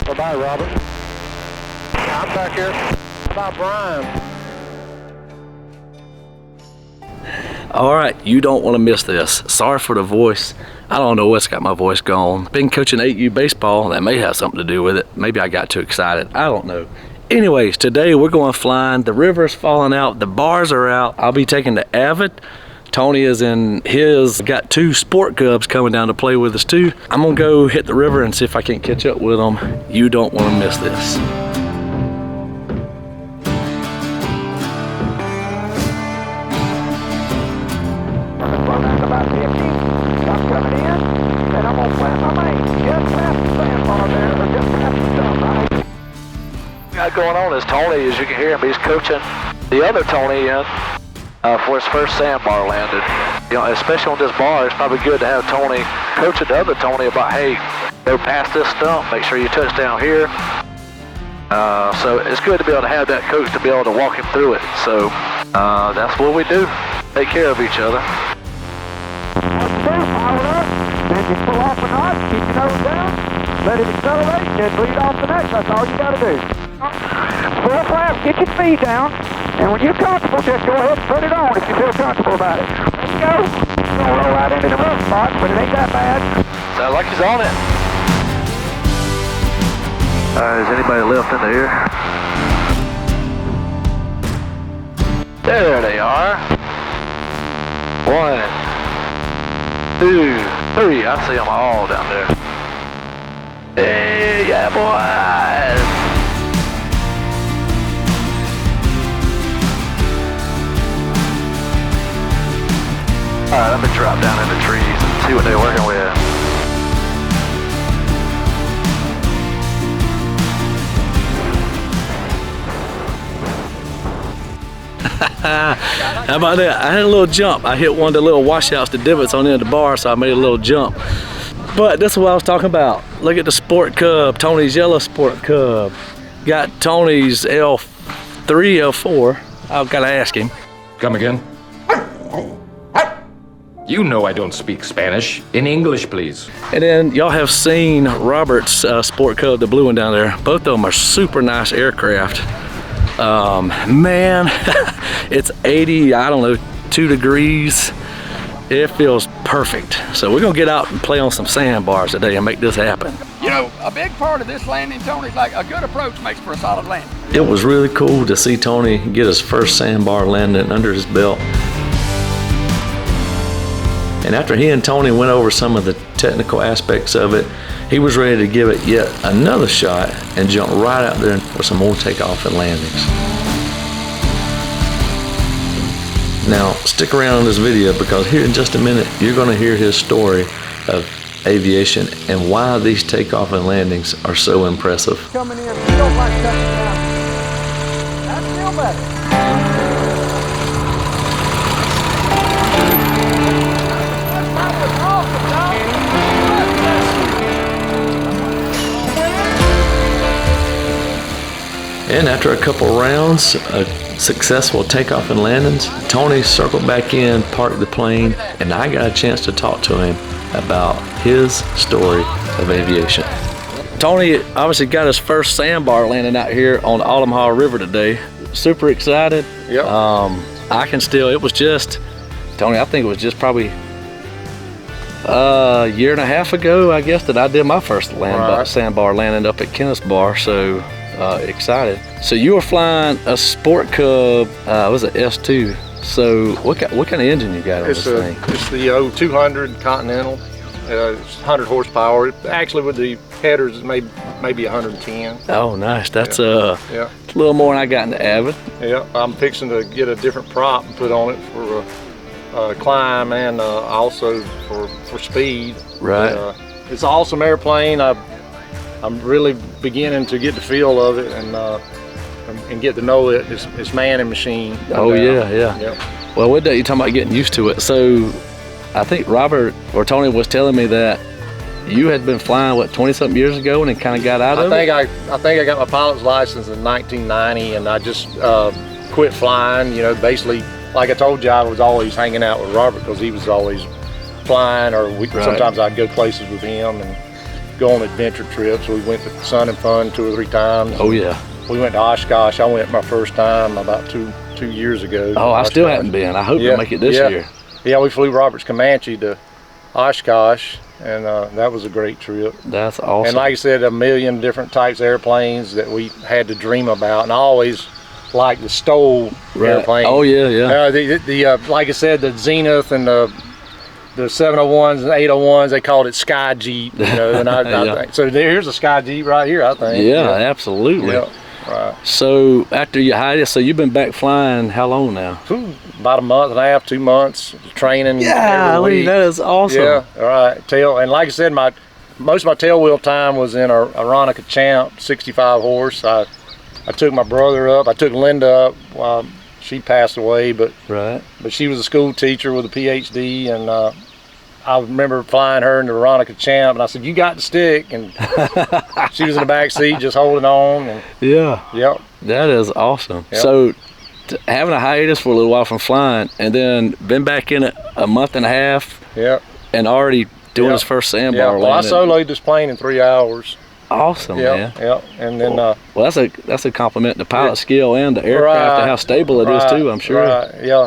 Bye-bye, Robert. I'm back here. Bye, Brian. All right, you don't want to miss this. Sorry for the voice. I don't know what's got my voice gone. Been coaching 8U baseball. That may have something to do with it. Maybe I got too excited. I don't know. Anyways, today we're going flying. The river's falling out. The bars are out. I'll be taking the Avid. Tony is in his. Got 2 sport cubs coming down to play with us too. I'm gonna go hit the river and see if I can catch up with them. You don't want to miss this. Got going on is Tony, as you can hear him, he's coaching the other Tony in for his first sandbar landed. You know, especially on this bar, it's probably good to have Tony coaching the other Tony about, hey, go past this stump, make sure you touch down here. So it's good to be able to have that coach to be able to walk him through it. So that's what we do, take care of each other. Then you pull off a knot, keep your nose down, let it accelerate, and lead off the next. That's all you got to do. Full flaps, get your speed down, and when you're comfortable, just go ahead and put it on if you feel comfortable about it. There you go. It's going to roll right into the rough spot, but it ain't that bad. Sounds like he's on it. Is anybody left in the air? There they are. 1, 2, 3. I see them all down there. Hey, yeah, boys. All right, let me drop down in the trees and see what they're working with. How about that? I had a little jump. I hit one of the little washouts, the divots on the end of the bar, so I made a little jump. But that's what I was talking about. Look at the Sport Cub, Tony's yellow Sport Cub. Got Tony's L3, L4. I've got to ask him. Come again? You know I don't speak Spanish. In English, please. And then y'all have seen Robert's Sport Cub, the blue one down there. Both of them are super nice aircraft. Man, it's 80, I don't know, 2 degrees. It feels perfect. So we're gonna get out and play on some sandbars today and make this happen. You know, a big part of this landing, Tony's like a good approach makes for a solid landing. It was really cool to see Tony get his first sandbar landing under his belt. And after he and Tony went over some of the technical aspects of it, he was ready to give it yet another shot and jump right out there for some more takeoff and landings. Now, stick around in this video because here in just a minute, you're gonna hear his story of aviation and why these takeoff and landings are so impressive. Coming in, feels like touching down. That's still better. And after a couple rounds of successful takeoff and landings, Tony circled back in, parked the plane, and I got a chance to talk to him about his story of aviation. Tony obviously got his first sandbar landing out here on the Altamaha River today. Super excited. Yep. I can still, it was just, Tony, I think it was just probably a year and a half ago, I guess, that I did my first sandbar landing up at Kenneth Bar, so excited. So you were flying a Sport Cub, it was an S2. So what kind of engine you got on this thing? It's the 200 Continental. It's 100 horsepower. Actually, with the headers, it's maybe 110. Oh, nice. That's yeah. a little more than I got in the Avid. Yeah, I'm fixing to get a different prop and put on it for climb and also for speed. Right. It's an awesome airplane. I'm really beginning to get the feel of it and get to know it. It's man and machine. Oh yeah. Yep. Well, what day you talking about getting used to it? So I think Robert or Tony was telling me that you had been flying, what, 20-something years ago and then kind of got out of it? I think I got my pilot's license in 1990 and I just quit flying, you know, basically, like I told you, I was always hanging out with Robert because he was always flying, or sometimes I'd go places with him. And go on adventure trips. We went to Sun and Fun 2 or 3 times. Oh yeah. We went to Oshkosh. I went my first time about two years ago. Oh, I still haven't been. I hope you'll make it this year. Yeah, we flew Robert's Comanche to Oshkosh, and that was a great trip. That's awesome. And like I said, a million different types of airplanes that we had to dream about, and I always liked the Stoll airplane. Oh yeah. The like I said, the Zenith and the 701s and 801s, they called it Sky Jeep, you know. And I think, so here's a Sky Jeep right here, I think. Yeah, absolutely. Yeah, right. So after you hiatus, so you've been back flying how long now? About a month and a half, 2 months training. Yeah, every week. that is awesome. Yeah, all right. And like I said, most of my tailwheel time was in a Aeronica Champ 65 horse. I took my brother up. I took Linda up while she passed away, but she was a school teacher with a PhD, and I remember flying her in the Aeronica Champ, and I said, "You got the stick," and she was in the back seat just holding on. And yep. That is awesome. Yep. So having a hiatus for a little while from flying, and then been back in it a month and a half. Yep. And already doing his first Sandbar landing. Well, I soloed this plane in 3 hours. Awesome, man. Yeah, and then well, that's a compliment to pilot skill and the aircraft and how stable it is too, I'm sure. Right. Yeah,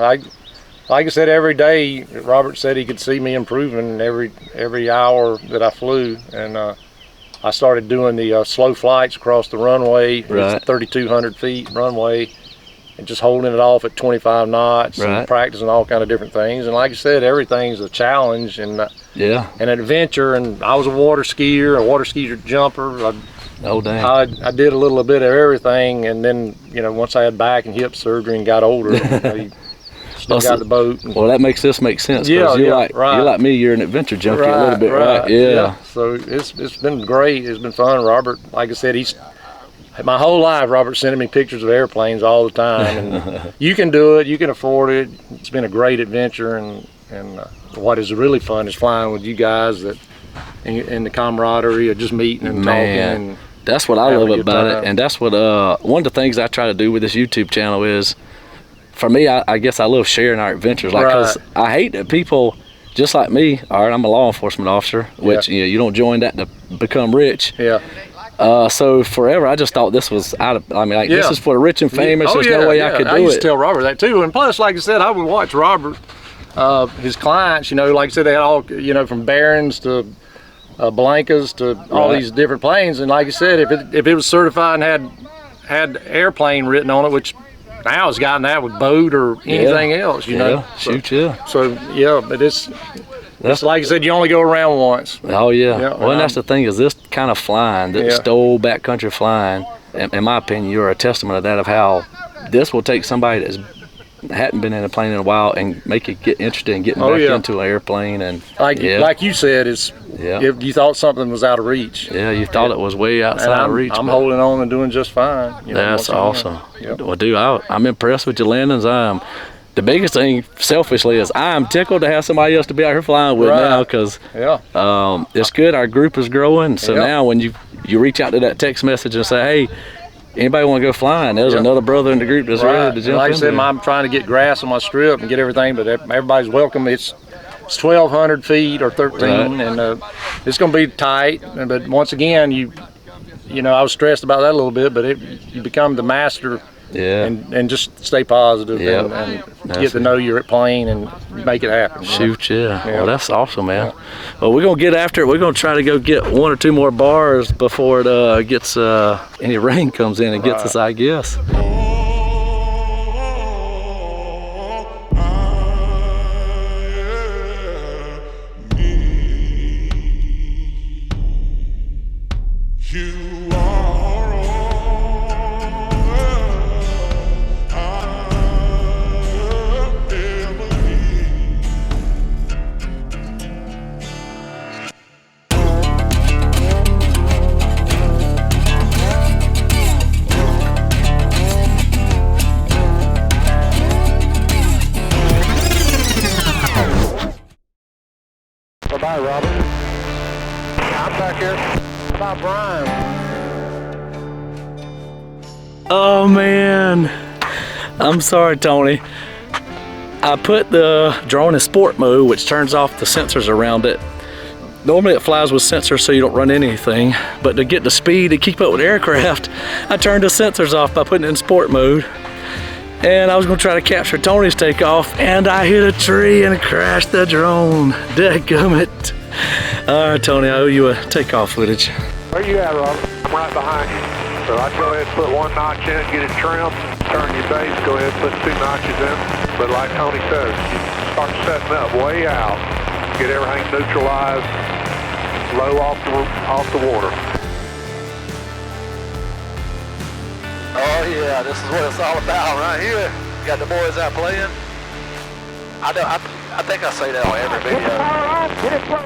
like I said, every day Robert said he could see me improving every hour that I flew, and I started doing the slow flights across the runway. It's 3,200 feet runway, and just holding it off at 25 knots and practicing all kind of different things. And like I said, everything's a challenge and an adventure. And I was a water skier jumper. I did a little bit of everything, and then once I had back and hip surgery and got older, still got the boat. Well, that makes this make sense. You're like me. You're an adventure junkie a little bit, right? Yeah. So it's been great. It's been fun. Robert, like I said, my whole life, Robert's sending me pictures of airplanes all the time, and you can do it, you can afford it. It's been a great adventure, and what is really fun is flying with you guys and the camaraderie of just meeting and talking. And that's what I love about it, and that's what one of the things I try to do with this YouTube channel is, for me, I guess I love sharing our adventures. Like, cause I hate that people just like me. All right, I'm a law enforcement officer, which you don't join that to become rich. Yeah. So forever, I just thought this was this is for the rich and famous. There's no way I could do it. I used to tell Robert that too. And plus, like I said, I would watch Robert, his clients, like I said, they had all, from Barons to Blancas to all these different planes. And like I said, if it was certified and had airplane written on it, which now it's gotten that with boat or anything else, So but it's like I said, you only go around once. Oh yeah. Well, and that's the thing is this kind of flying, the Stoll backcountry flying, in my opinion, you're a testament of that, of how this will take somebody that hadn't been in a plane in a while and make it get interested in getting back into an airplane. And like you said, if you thought something was out of reach. Yeah, you thought it was way outside of reach. I'm holding on and doing just fine. That's awesome. Well, dude, I'm impressed with your landings. The biggest thing, selfishly, is I'm tickled to have somebody else to be out here flying with now, because it's good. Our group is growing. So now when you reach out to that text message and say, hey, anybody want to go flying? There's another brother in the group that's ready to jump in. Like I said, I'm trying to get grass on my strip and get everything, but everybody's welcome. It's 1,200 feet or 13, and it's going to be tight. But once again, I was stressed about that a little bit, but you become the master. And just stay positive and get to know your plane and make it happen. Well, that's awesome, man. Well, we're gonna get after it. We're gonna try to go get 1 or 2 more bars before it gets any rain comes in and gets us, I guess. Bye, Robert. I'm back here. Bye, Brian. Oh man, I'm sorry, Tony. I put the drone in sport mode, which turns off the sensors around it, Normally it flies with sensors so you don't run into anything, but to get the speed to keep up with aircraft, I turned the sensors off by putting it in sport mode. And I was gonna try to capture Tony's takeoff, and I hit a tree and crashed the drone. Dadgummit. All right, Tony, I owe you a takeoff footage. Where you at, Robert? I'm right behind you. So I'd go ahead and put one notch in, get it trimmed, turn your base, go ahead and put 2 notches in. But like Tony says, you start setting up way out, get everything neutralized, low off the water. Oh yeah, this is what it's all about right here. Got the boys out playing. I think I say that on every video.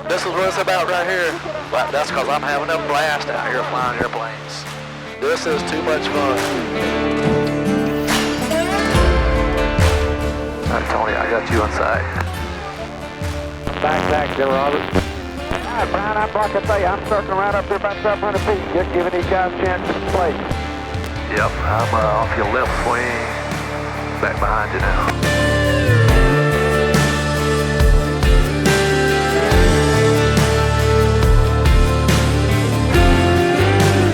This is what it's about right here. But that's because I'm having a blast out here flying airplanes. This is too much fun. Alright, Tony, I got you inside. Back there, Robert. Alright, Brian, I'm like I say, I'm circling right up there about 700 feet, just giving these guys a chance to play. Yep, I'm off your left wing, back behind you now.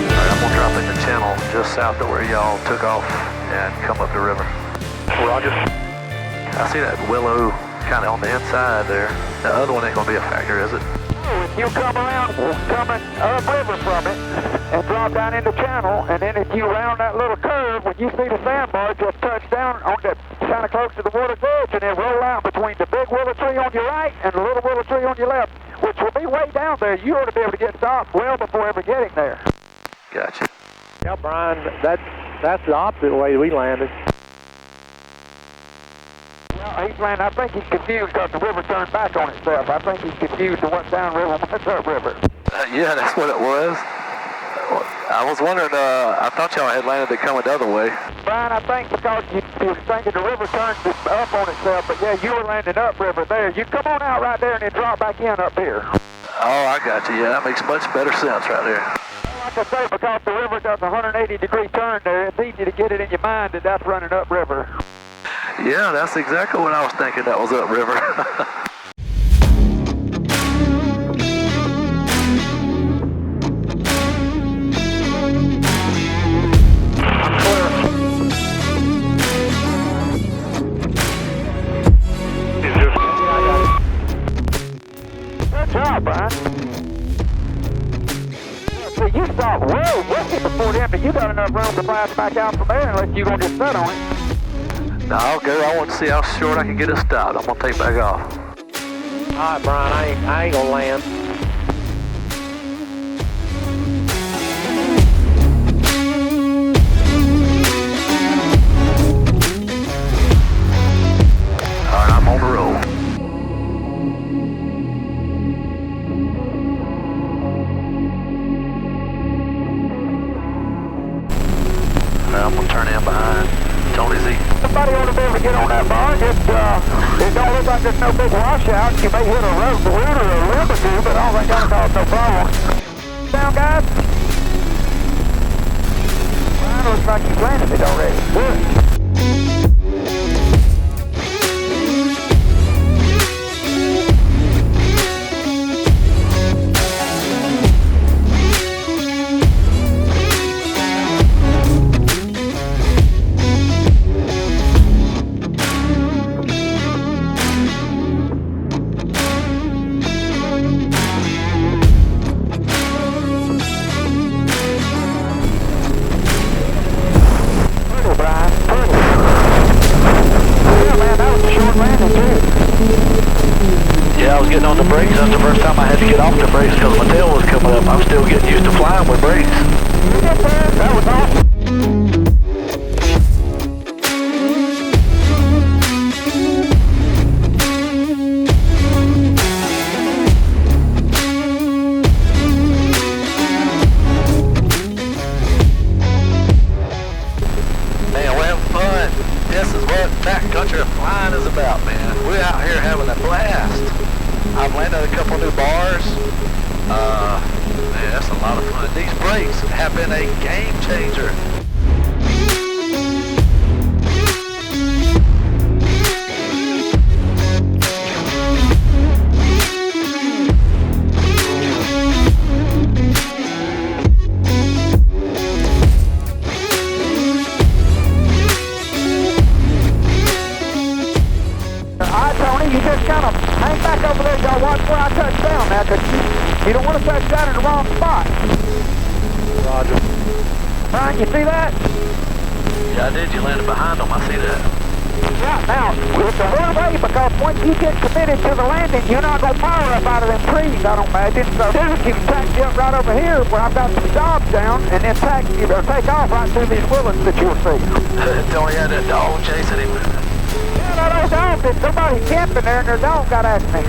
Alright, I'm gonna drop in the channel just south of where y'all took off and come up the river. Roger. I see that willow kind of on the inside there. The other one ain't gonna be a factor, is it? If you come around, coming upriver from it, and drop down in the channel, and then if you round that little curve, when you see the sandbar, just touch down on that kind of close to the water's edge, and then roll out between the big willow tree on your right and the little willow tree on your left, which will be way down there. You ought to be able to get stopped well before ever getting there. Gotcha. Yeah, Brian, that's the opposite way we landed. Well, he's landing. I think he's confused because the river turned back on itself. I think he's confused to what's downriver and what's upriver. Yeah, that's what it was. I was wondering, I thought y'all had landed it coming the other way. Brian, I think because you were thinking the river turned up on itself, but yeah, you were landing upriver there. You come on out right there and then drop back in up here. Oh, I got you. Yeah, that makes much better sense right there. Like I say, because the river does a 180-degree turn there, it's easy to get it in your mind that that's running upriver. Yeah, that's exactly what I was thinking. That was upriver. Good job, Brian. See, you stopped way before them, but you got enough room to blast back out from there unless you're going to get set on it. No, I'll go. I want to see how short I can get it stopped. I'm going to take back off. All right, Brian, I ain't going to land. All right, I'm on the roll. I'm going to turn in behind Tony's eating. Somebody ought to be able to get on that bar. It don't look like there's no big washout. You may hit a root or a limb or two, but I don't think that'll cause no problem. Down, guys. Brian, looks like he's landed it already. Good. Yeah, I was getting on the brakes. That's the first time I had to get off the brakes because my tail was coming up. I'm still getting used to flying with brakes. That was awesome. Man, we're having fun. This is what backcountry flying is about, man. We're out here having a blast. I've landed a couple new bars. Man, that's a lot of fun. These brakes have been a game changer. now, because you don't want to touch down in the wrong spot. Roger. Brian, you see that? Yeah, I did. You landed behind them. I see that. Yeah, now, it's a little way because once you get committed to the landing, you're not going to power up out of them trees, I don't imagine. So then you can taxi up right over here where I've got some jobs down and then taxi or take off right through these woodlands that you'll see. Tony had that dog chasing him. Yeah, that old dog did. Somebody's camping there and their dog got after me.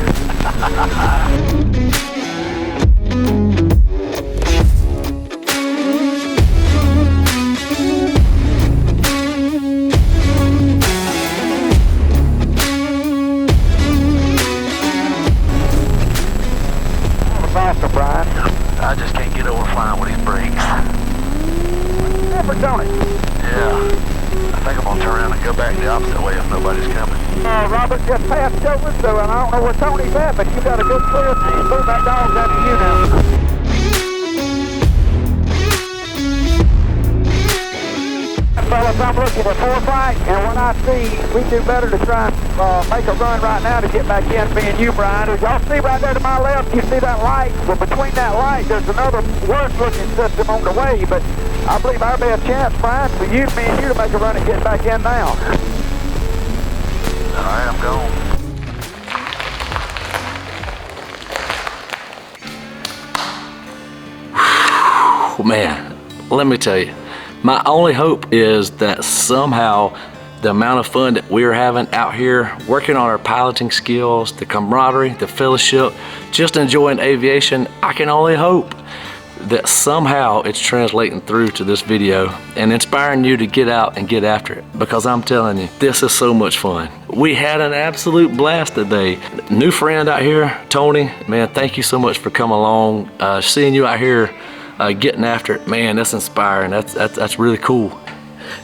Brian. I just can't get over flying with these brakes. Never done it. Yeah. I think I'm gonna turn around and go back the opposite way if nobody's coming. Robert just passed over, so and I don't know where Tony's at, but you got a good clear. Move that dog after you now. Fellas, I'm looking at 4 flight, and when I see we do better to try and make a run right now to get back in, me and you, Brian. As y'all see right there to my left, you see that light? Well, between that light, there's another worse-looking system on the way, but I believe our best chance, Brian, for you, me and you to make a run and get back in now. All right, I'm going. Man, let me tell you. My only hope is that somehow the amount of fun that we're having out here, working on our piloting skills, the camaraderie, the fellowship, just enjoying aviation, I can only hope that somehow it's translating through to this video and inspiring you to get out and get after it, because I'm telling you, this is so much fun. We had an absolute blast today. New friend out here, Tony, man, thank you so much for coming along. Seeing you out here getting after it, man, that's inspiring. That's really cool.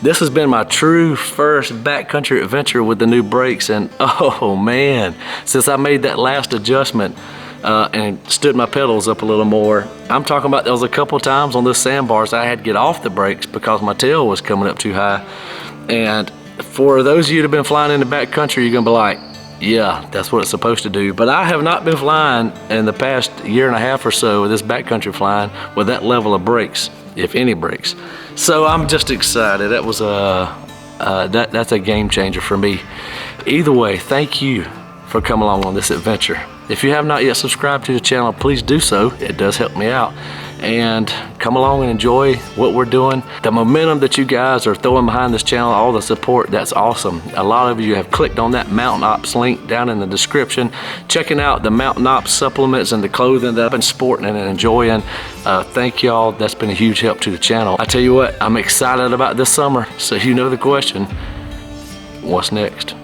This has been my true first backcountry adventure with the new brakes, and oh man, since I made that last adjustment and stood my pedals up a little more, I'm talking about there was a couple times on this sandbars I had to get off the brakes because my tail was coming up too high. And for those of you that have been flying in the backcountry, you're gonna be like, yeah, that's what it's supposed to do. But I have not been flying in the past year and a half or so with this backcountry flying with that level of brakes, if any brakes. So I'm just excited. That was that's a game changer for me. Either way, thank you for coming along on this adventure. If you have not yet subscribed to the channel, please do so. It does help me out. And come along and enjoy what we're doing. The momentum that you guys are throwing behind this channel, all the support, that's awesome. A lot of you have clicked on that Mountain Ops link down in the description, checking out the Mountain Ops supplements and the clothing that I've been sporting and enjoying. Thank y'all, that's been a huge help to the channel. I tell you what, I'm excited about this summer, so you know the question, what's next?